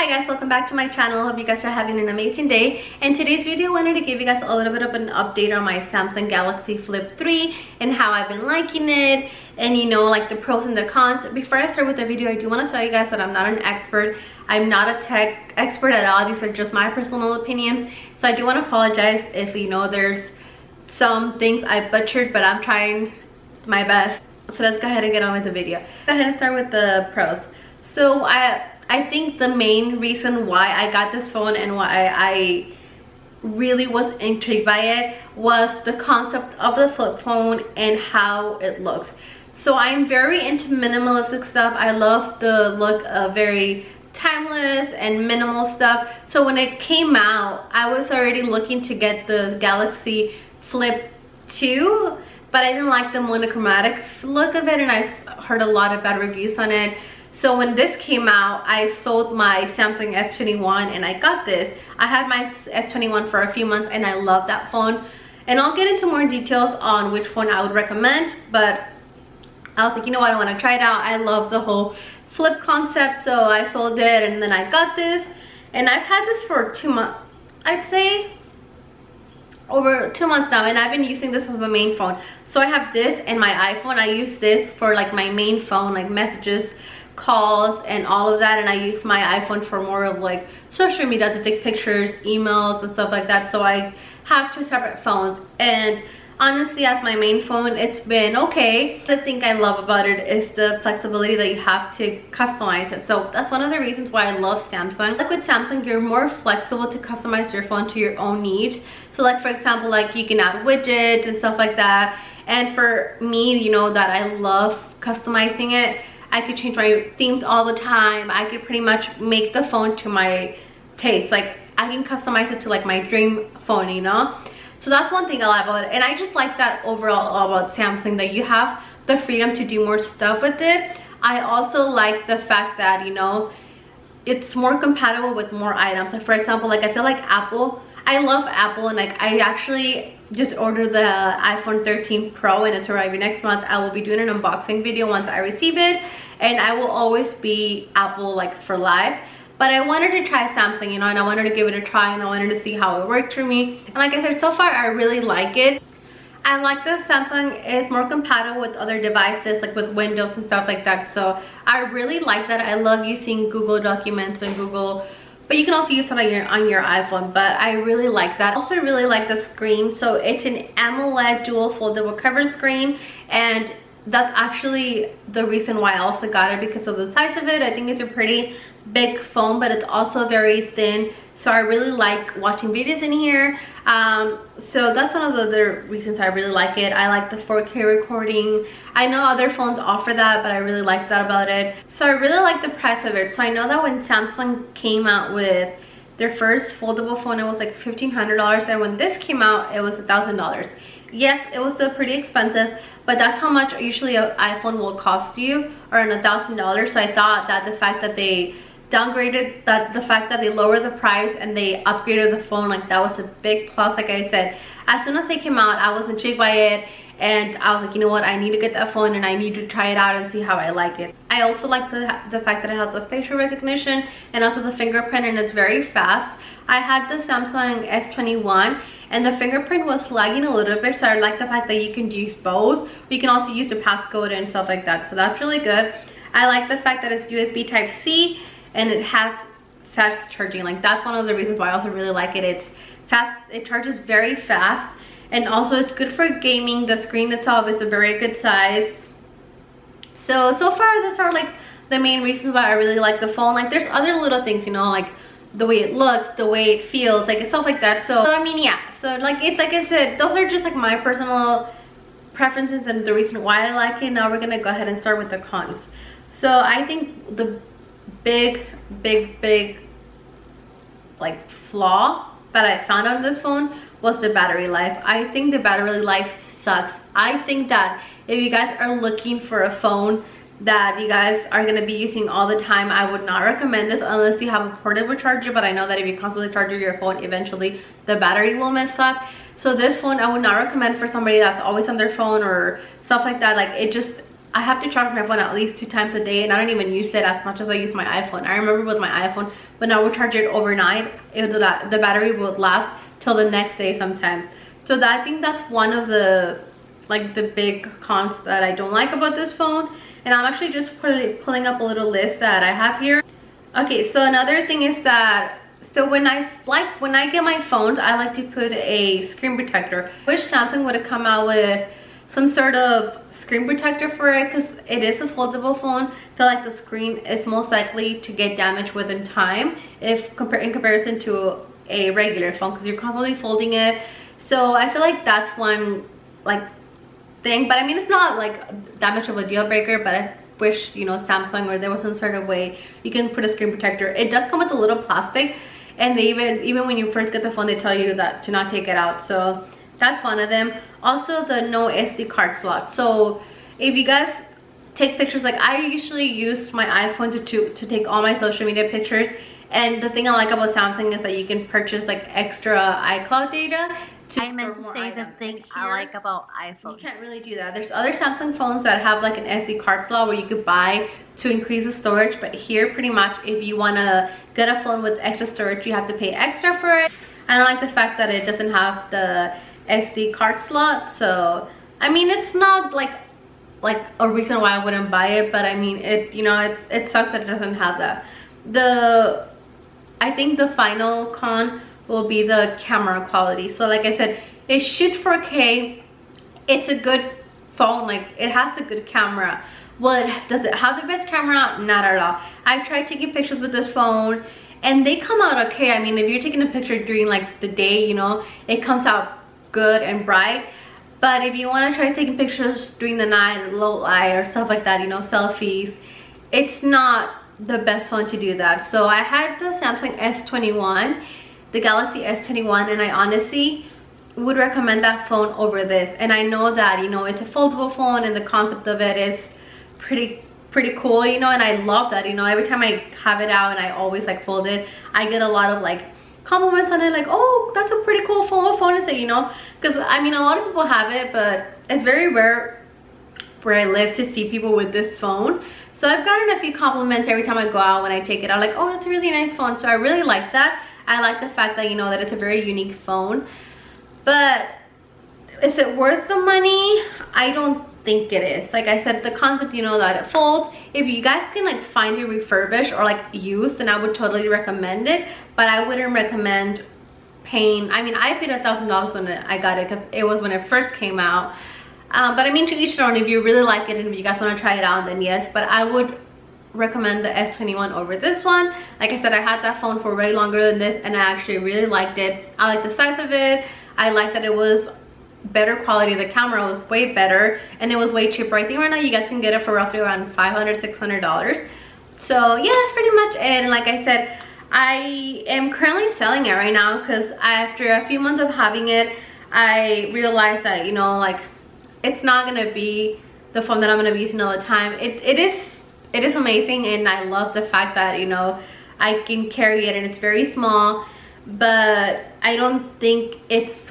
Hi guys, welcome back to my channel. Hope you guys are having an amazing day. In today's video, I wanted to give you guys a little bit of an update on my Samsung Galaxy Flip 3 and how I've been liking it, and you know, like the pros and the cons. Before I start with the video, I do want to tell you guys that I'm not an expert. I'm not a tech expert at all. These are just my personal opinions. So I do want to apologize if you know there's some things I butchered, but I'm trying my best. So let's go ahead and get on with the video. Go ahead and start with the pros. So I think the main reason why I got this phone and why I really was intrigued by it was the concept of the flip phone and how it looks. So I'm very into minimalistic stuff. I love the look of very timeless and minimal stuff. So when it came out, I was already looking to get the Galaxy Flip 2, but I didn't like the monochromatic look of it, and I heard a lot of bad reviews on it. So when this came out, I sold my Samsung S21 and I got this. I had my S21 for a few months and I love that phone. And I'll get into more details on which phone I would recommend, but I was like, you know what, I want to try it out. I love the whole flip concept, so I sold it and then I got this. And I've had this for 2 months, I'd say over 2 months now, and I've been using this as a main phone. So I have this and my iPhone. I use this for like my main phone, like messages, calls, and all of that, and I use my iPhone for more of like social media, to take pictures, emails, and stuff like that. So I have 2 separate phones, and honestly, as my main phone, it's been okay. The thing I love about it is the flexibility that you have to customize it. So that's one of the reasons why I love Samsung. Like with Samsung, you're more flexible to customize your phone to your own needs. So like for example, like you can add widgets and stuff like that. And for me, you know that I love customizing it. I could change my themes all the time. I could pretty much make the phone to my taste. Like I can customize it to like my dream phone, you know? So that's one thing I like about it. And I just like that overall about Samsung, that you have the freedom to do more stuff with it. I also like the fact that, you know, it's more compatible with more items. Like for example, like I feel like Apple, I love Apple, and like I actually just ordered the iPhone 13 Pro and it's arriving next month. I will be doing an unboxing video once I receive it, and I will always be Apple like for life. But I wanted to try Samsung, you know, and I wanted to give it a try, and I wanted to see how it worked for me. And like I said, so far I really like it. I like that Samsung is more compatible with other devices, like with Windows and stuff like that. So I really like that. I love using Google Documents and Google, but you can also use it on your iPhone. But I really like that. I also really like the screen. So it's an AMOLED dual foldable cover screen, and that's actually the reason why I also got it, because of the size of it. I think it's a pretty big phone, but it's also very thin, so I really like watching videos in here. So that's one of the other reasons I really like it. I like the 4K recording. I know other phones offer that, but I really like that about it. So I really like the price of it. So I know that when Samsung came out with their first foldable phone, it was like $1,500, and when this came out, it was $1,000. Yes, it was still pretty expensive, but that's how much usually an iPhone will cost you, around $1,000. So I thought that the fact that they downgraded, that the fact that they lowered the price and they upgraded the phone, like that was a big plus. Like I said, as soon as they came out, I was intrigued by it, and I was like, you know what, I need to get that phone and I need to try it out and see how I like it. I also like the fact that it has the facial recognition and also the fingerprint, and it's very fast. I had the Samsung S21 and the fingerprint was lagging a little bit, so I like the fact that you can use both. You can also use the passcode and stuff like that, so that's really good. I like the fact that it's USB Type-C and it has fast charging. Like that's one of the reasons why I also really like it. It's fast, it charges very fast, and also it's good for gaming. The screen itself is a very good size. So far those are like the main reasons why I really like the phone. Like there's other little things, you know, like the way it looks, the way it feels, like it's stuff like that. So I mean, yeah, so like it's like I said, those are just like my personal preferences and the reason why I like it. Now we're gonna go ahead and start with the cons. So I think the big like flaw that I found on this phone was the battery life. I think the battery life sucks. I think that if you guys are looking for a phone that you guys are going to be using all the time, I would not recommend this unless you have a portable charger. But I know that if you constantly charge your phone, eventually the battery will mess up. So this phone I would not recommend for somebody that's always on their phone or stuff like that. Like it just I have to charge my phone at least 2 times a day, and I don't even use it as much as I use my iPhone. I remember with my iPhone, when I would charge it overnight, the battery would last till the next day sometimes. So I think that's one of the big cons that I don't like about this phone. And I'm actually just pulling up a little list that I have here. Okay, so another thing is that, so when I get my phones, I like to put a screen protector. I wish Samsung would have come out with some sort of screen protector for it, because it is a foldable phone. I feel like the screen is most likely to get damaged within time in comparison to a regular phone, because you're constantly folding it. So I feel like that's one thing, but I mean, it's not like that much of a deal breaker, but I wish, you know, Samsung, or there was some sort of way you can put a screen protector. It does come with a little plastic, and they even when you first get the phone, they tell you that to not take it out. So that's one of them. Also, the no SD card slot. So if you guys take pictures, like I usually use my iPhone to take all my social media pictures. And the thing I like about Samsung is that you can purchase like extra iCloud data. I meant to say the thing I like about iPhone. You can't really do that. There's other Samsung phones that have like an SD card slot where you could buy to increase the storage, but here pretty much if you want to get a phone with extra storage, you have to pay extra for it. I don't like the fact that it doesn't have the SD card slot. So I mean, it's not like a reason why I wouldn't buy it, but I mean, it, you know, it sucks that it doesn't have that. I think the final con will be the camera quality. So like I said, it shoots 4K. It's a good phone, like it has a good camera. Well, does it have the best camera? Not at all. I've tried taking pictures with this phone and they come out okay. I mean, if you're taking a picture during like the day, you know, it comes out good and bright. But if you want to try taking pictures during the night, low light or stuff like that, you know, selfies, it's not the best phone to do that. So I had the Samsung S21, the Galaxy S21, and I honestly would recommend that phone over this. And I know that, you know, it's a foldable phone and the concept of it is pretty cool, you know, and I love that, you know, every time I have it out and I always like fold it, I get a lot of like compliments on it, like, oh, that's a pretty cool phone. What phone is it, you know? Because I mean, a lot of people have it, but it's very rare where I live to see people with this phone. So I've gotten a few compliments every time I go out when I take it out, like, oh, it's a really nice phone. So I really like that. I like the fact that, you know, that it's a very unique phone. But is it worth the money? I don't think it is. Like I said, the concept, you know, that it folds. If you guys can like find it refurbished or like used, then I would totally recommend it. But I wouldn't recommend paying. I mean, I paid $1,000 when I got it because it was when it first came out. But I mean, to each their own. If you really like it and if you guys want to try it out, then yes. But I would recommend the S21 over this one. Like I said, I had that phone for way longer than this and I actually really liked it. I like the size of it. I like that it was better quality. The camera was way better and it was way cheaper. I think right now you guys can get it for roughly around $500–600. So yeah, that's pretty much it. And like I said, I am currently selling it right now because after a few months of having it, I realized that, you know, like it's not gonna be the phone that I'm gonna be using all the time. It is amazing and I love the fact that, you know, I can carry it and it's very small, but I don't think it's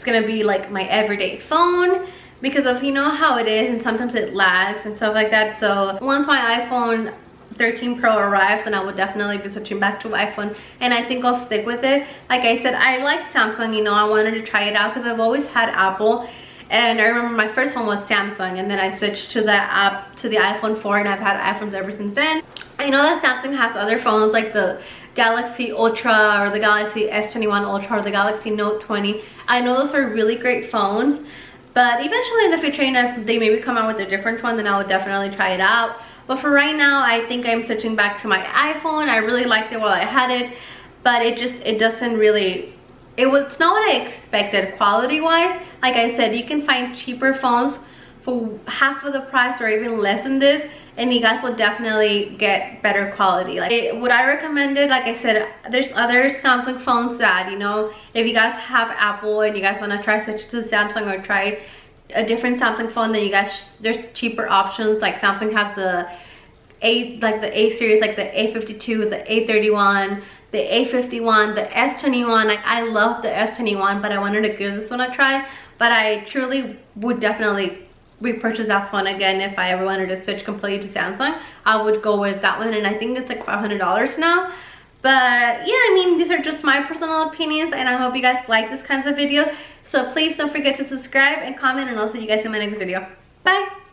gonna be like my everyday phone because of, you know, how it is and sometimes it lags and stuff like that. So once my iPhone 13 Pro arrives, then I will definitely be switching back to iPhone and I think I'll stick with it. Like I said, I like Samsung, you know, I wanted to try it out because I've always had Apple. And I remember my first one was Samsung and then I switched to the iPhone 4 and I've had iPhones ever since then. I know that Samsung has other phones like the Galaxy Ultra or the Galaxy S21 Ultra or the Galaxy Note 20. I know those are really great phones, but eventually in the future, you know, if they maybe come out with a different one, then I would definitely try it out. But for right now, I think I'm switching back to my iPhone. I really liked it while I had it, but it doesn't really, it's not what I expected quality wise. Like I said, you can find cheaper phones for half of the price or even less than this and you guys will definitely get better quality. Like, would I recommend it? Like I said, there's other Samsung phones that, you know, if you guys have Apple and you guys want to try switch to Samsung or try a different Samsung phone, then you guys, there's cheaper options. Like Samsung has the A series, like the A52, the A31, the A51, the S21. Like I love the S21, but I wanted to give this one a try. but I truly would definitely repurchase that phone again if I ever wanted to switch completely to Samsung. I would go with that one, and I think it's like $500 now. But yeah, I mean, these are just my personal opinions, and I hope you guys like this kinds of videos. So please don't forget to subscribe and comment, and I'll see you guys in my next video. Bye.